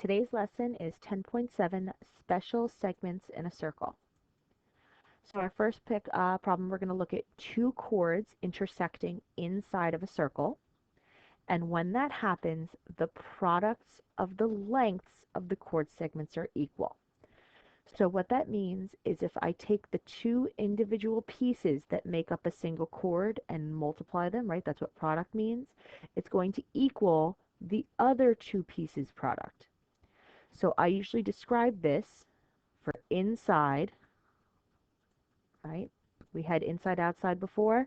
Today's lesson is 10.7 Special Segments in a Circle. So our first problem, we're going to look at two chords intersecting inside of a circle. And when that happens, the products of the lengths of the chord segments are equal. So what that means is if I take the two individual pieces that make up a single chord and multiply them, right, that's what product means, it's going to equal the other two pieces product. So I usually describe this for inside, right? We had inside, outside before.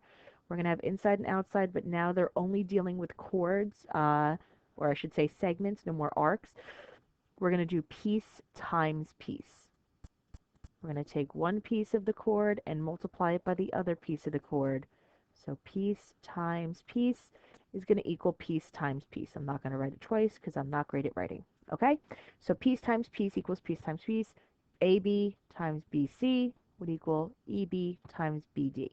We're going to have inside and outside, but now they're only dealing with chords, or I should say segments, no more arcs. We're going to do piece times piece. We're going to take one piece of the chord and multiply it by the other piece of the chord. So piece times piece is going to equal piece times piece. I'm not going to write it twice because I'm not great at writing. Okay? So piece times piece equals piece times piece. AB times BC would equal EB times BD.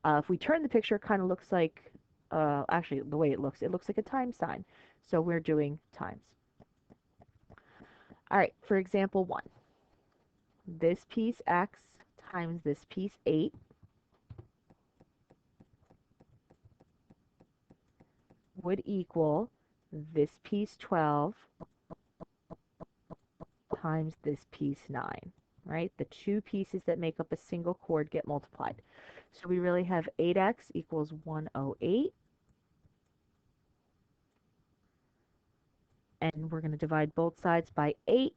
If we turn the picture, it kind of looks like, actually, the way it looks like a times sign. So we're doing times. All right, for example 1. This piece X times this piece 8 would equal this piece 12 times this piece 9, right? The two pieces that make up a single chord get multiplied. So we really have 8x equals 108. And we're going to divide both sides by 8.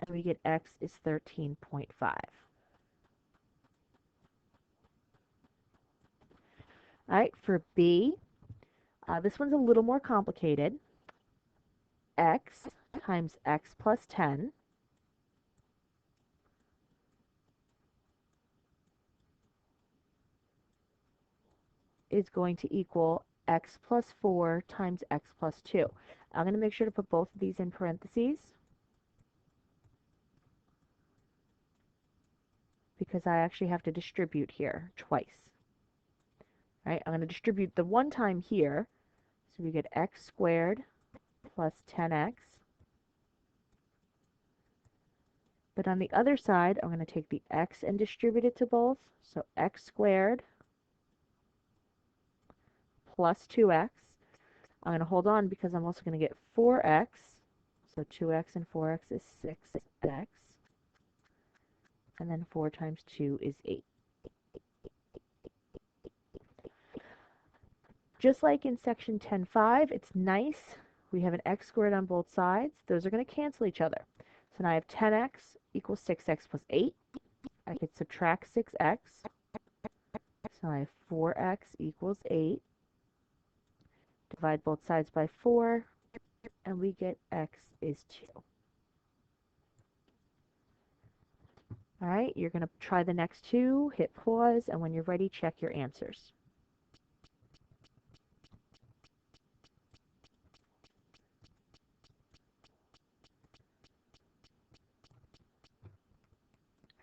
And we get x is 13.5. All right, for B, this one's a little more complicated. X times x plus 10 is going to equal x plus 4 times x plus 2. I'm going to make sure to put both of these in parentheses because I actually have to distribute here twice. All right, I'm going to distribute the one time here, so we get x squared plus 10x. But on the other side, I'm going to take the x and distribute it to both. So x squared plus 2x. I'm going to hold on because I'm also going to get 4x. So 2x and 4x is 6x. And then 4 times 2 is 8. Just like in section 10.5, it's nice. We have an x squared on both sides. Those are going to cancel each other. So now I have 10x equals 6x plus 8. I could subtract 6x. So I have 4x equals 8. Divide both sides by 4, and we get x is 2. All right, you're going to try the next two, hit pause, and when you're ready, check your answers.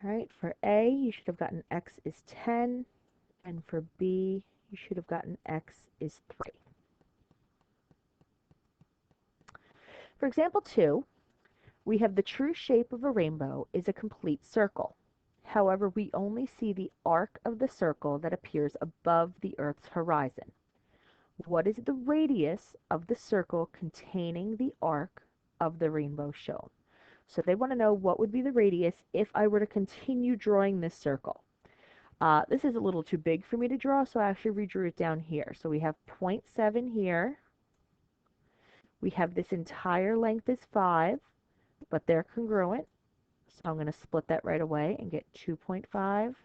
All right, for A, you should have gotten x is 10, and for B, you should have gotten x is 3. For example 2, we have the true shape of a rainbow is a complete circle. However, we only see the arc of the circle that appears above the Earth's horizon. What is the radius of the circle containing the arc of the rainbow shown? So they want to know what would be the radius if I were to continue drawing this circle. This is a little too big for me to draw, so I actually redrew it down here. So we have 0.7 here. We have this entire length is 5, but they're congruent. So I'm going to split that right away and get 2.5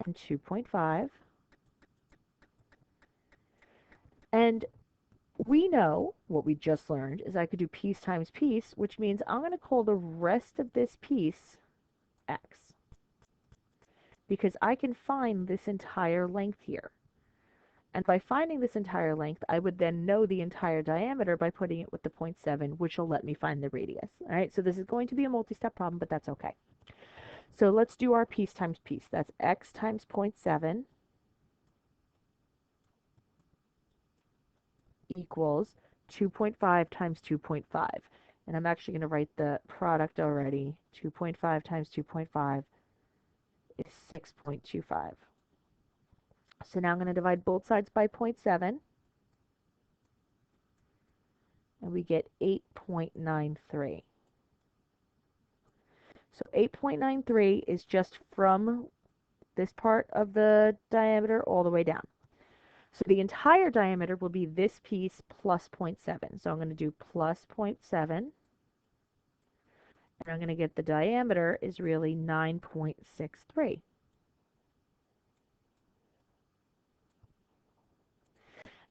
and 2.5. And we know what we just learned is I could do piece times piece, which means I'm going to call the rest of this piece x, because I can find this entire length here. And by finding this entire length, I would then know the entire diameter by putting it with the 0.7, which will let me find the radius. All right, so this is going to be a multi-step problem, but that's okay. So let's do our piece times piece. That's x times 0.7 equals 2.5 times 2.5. And I'm actually going to write the product already. 2.5 times 2.5 is 6.25. So now I'm going to divide both sides by 0.7, and we get 8.93. So 8.93 is just from this part of the diameter all the way down. So the entire diameter will be this piece plus 0.7. So I'm going to do plus 0.7, and I'm going to get the diameter is really 9.63.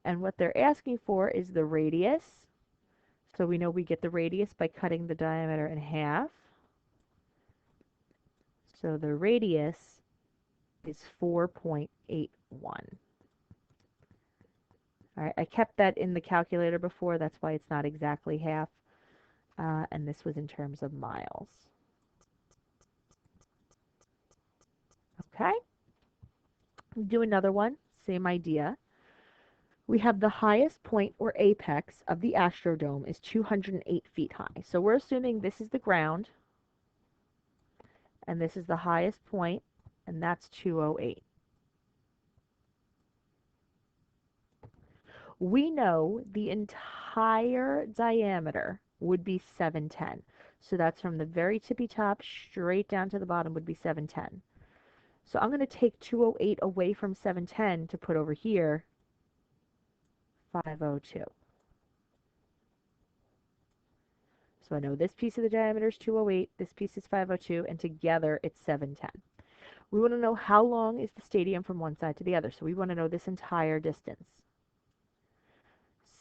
And what they're asking for is the radius. So we know we get the radius by cutting the diameter in half. So the radius is 4.81. All right, I kept that in the calculator before, that's why it's not exactly half. And this was in terms of miles. Okay, do another one, same idea. We have the highest point or apex of the Astrodome is 208 feet high. So we're assuming this is the ground, and this is the highest point, and that's 208. We know the entire diameter would be 710. So that's from the very tippy top straight down to the bottom would be 710. So I'm going to take 208 away from 710 to put over here 502. So I know this piece of the diameter is 208, this piece is 502, and together it's 710. We want to know how long is the stadium from one side to the other. So we want to know this entire distance.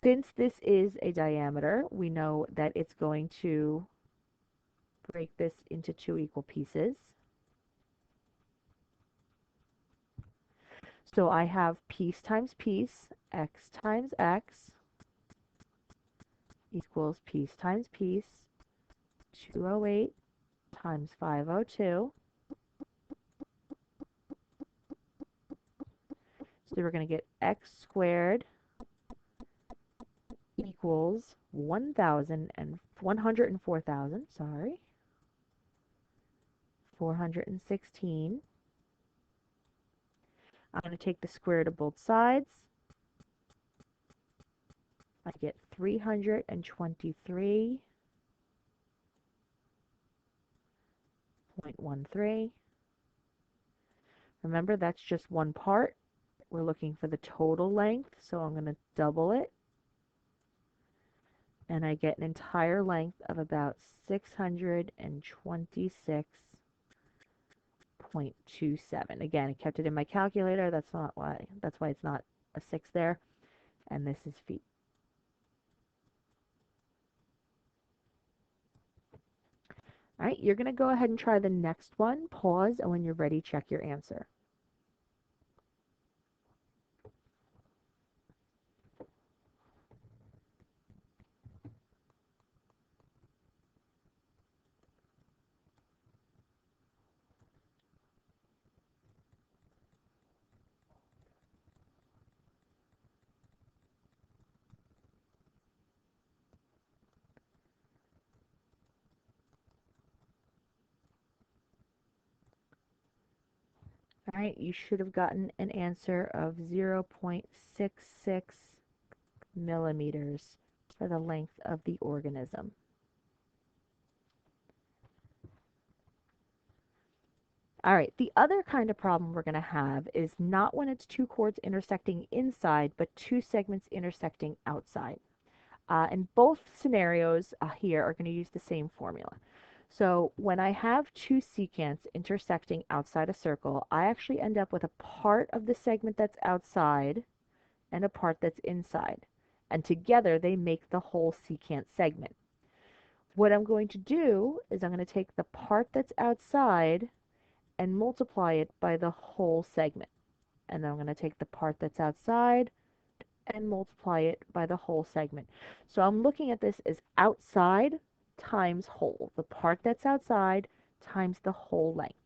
Since this is a diameter, we know that it's going to break this into two equal pieces. So I have piece times piece, x times x equals piece times piece, 208 times 502. So we're going to get x squared equals 104,000, sorry, 416. I'm going to take the square root of both sides. I get 323.13. Remember, that's just one part. We're looking for the total length, so I'm going to double it. And I get an entire length of about 626.27. Again, I kept it in my calculator. That's why it's not a 6 there. And this is feet. All right, you're going to go ahead and try the next one. Pause, and when you're ready, check your answer. All right, you should have gotten an answer of 0.66 millimeters for the length of the organism. All right, the other kind of problem we're going to have is not when it's two chords intersecting inside, but two segments intersecting outside. And both scenarios here are going to use the same formula. So when I have two secants intersecting outside a circle, I actually end up with a part of the segment that's outside and a part that's inside. And together they make the whole secant segment. What I'm going to do is I'm going to take the part that's outside and multiply it by the whole segment. And then I'm going to take the part that's outside and multiply it by the whole segment. So I'm looking at this as outside times whole. The part that's outside times the whole length.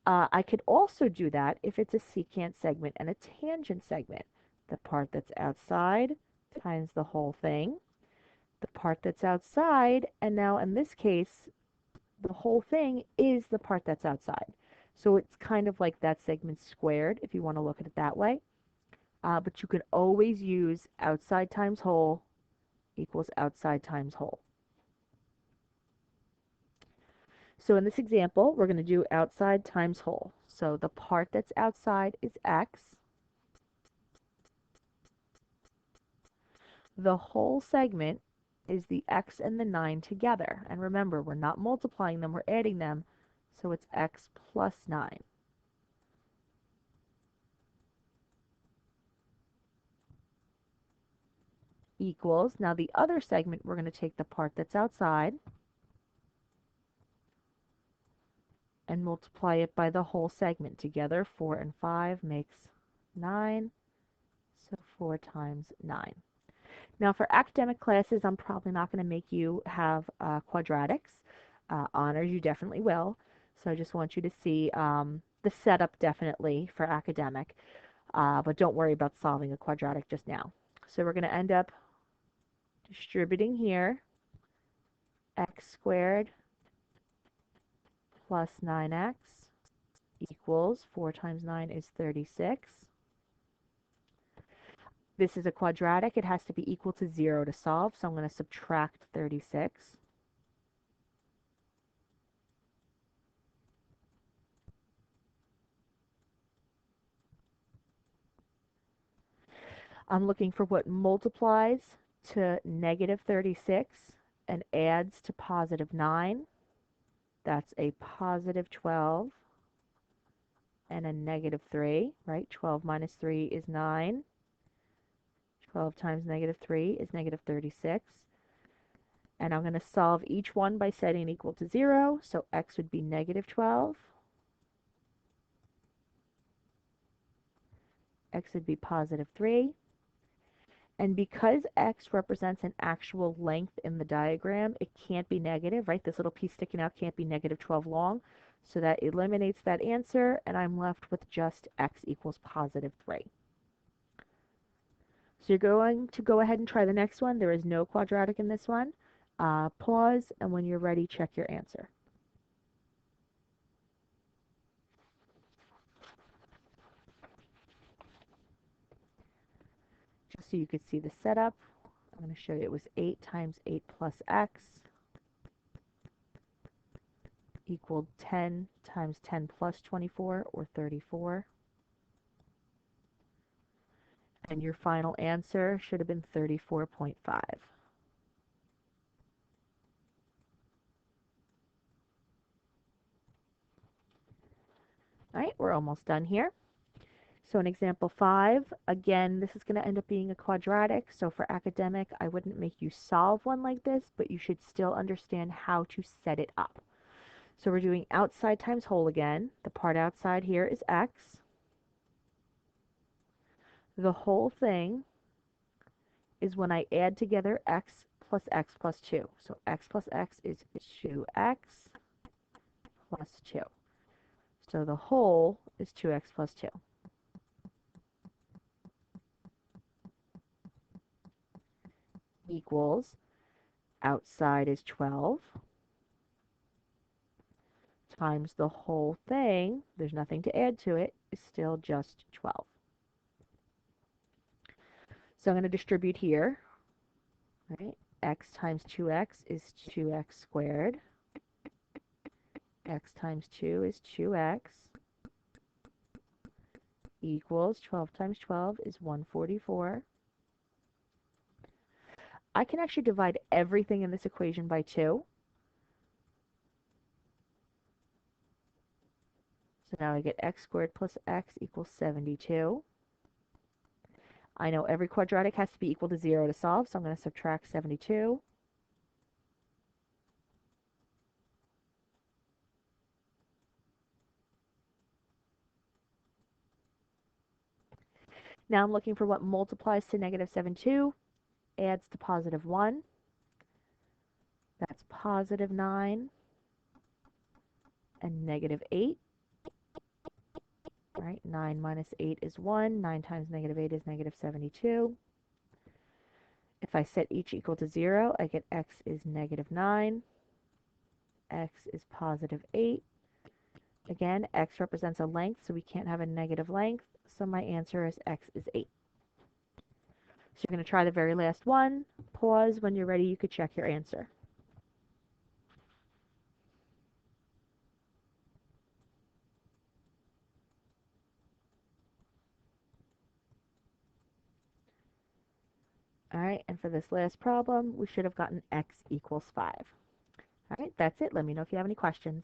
I could also do that if it's a secant segment and a tangent segment. The part that's outside times the whole thing, the part that's outside, and now in this case, the whole thing is the part that's outside. So it's kind of like that segment squared, if you want to look at it that way. But you can always use outside times whole equals outside times whole. So in this example, we're going to do outside times whole. So the part that's outside is x. The whole segment is the x and the 9 together. And remember, we're not multiplying them, we're adding them. So it's x plus 9. Equals, now the other segment, we're going to take the part that's outside and multiply it by the whole segment. Together, 4 and 5 makes 9. So 4 times 9. Now for academic classes, I'm probably not going to make you have quadratics. Honors, you definitely will. So I just want you to see the setup definitely for academic. But don't worry about solving a quadratic just now. So we're going to end up distributing here x squared plus 9x equals 4 times 9 is 36. This is a quadratic. It has to be equal to 0 to solve, so I'm going to subtract 36. I'm looking for what multiplies to negative 36 and adds to positive 9. That's a positive 12 and a negative 3, right? 12 minus 3 is 9. 12 times negative 3 is negative 36. And I'm going to solve each one by setting it equal to 0. So x would be negative 12. X would be positive 3. And because x represents an actual length in the diagram, it can't be negative, right? This little piece sticking out can't be negative 12 long. So that eliminates that answer, and I'm left with just x equals positive 3. So you're going to go ahead and try the next one. There is no quadratic in this one. Pause, and when you're ready, check your answer. Just so you could see the setup, I'm going to show you it was 8 times 8 plus x equaled 10 times 10 plus 24, or 34. And your final answer should have been 34.5. All right, we're almost done here. So in example 5, again, this is going to end up being a quadratic. So for academic, I wouldn't make you solve one like this, but you should still understand how to set it up. So we're doing outside times whole again. The part outside here is x. The whole thing is when I add together x plus 2. So x plus x is 2x plus 2. So the whole is 2x plus 2. Equals, outside is 12, times the whole thing, there's nothing to add to it, is still just 12. So I'm going to distribute here, right? X times 2x is 2x squared. X times 2 is 2x. Equals 12 times 12 is 144. I can actually divide everything in this equation by 2. So now I get x squared plus x equals 72. I know every quadratic has to be equal to 0 to solve, so I'm going to subtract 72. Now I'm looking for what multiplies to negative 72, adds to positive 1. That's positive 9 and negative 8. Right? 9 minus 8 is 1. 9 times negative 8 is negative 72. If I set each equal to 0, I get x is negative 9, x is positive 8. Again, x represents a length, so we can't have a negative length, so my answer is x is 8. So you're going to try the very last one. Pause. When you're ready, you could check your answer. All right, and for this last problem, we should have gotten x equals 5. All right, that's it. Let me know if you have any questions.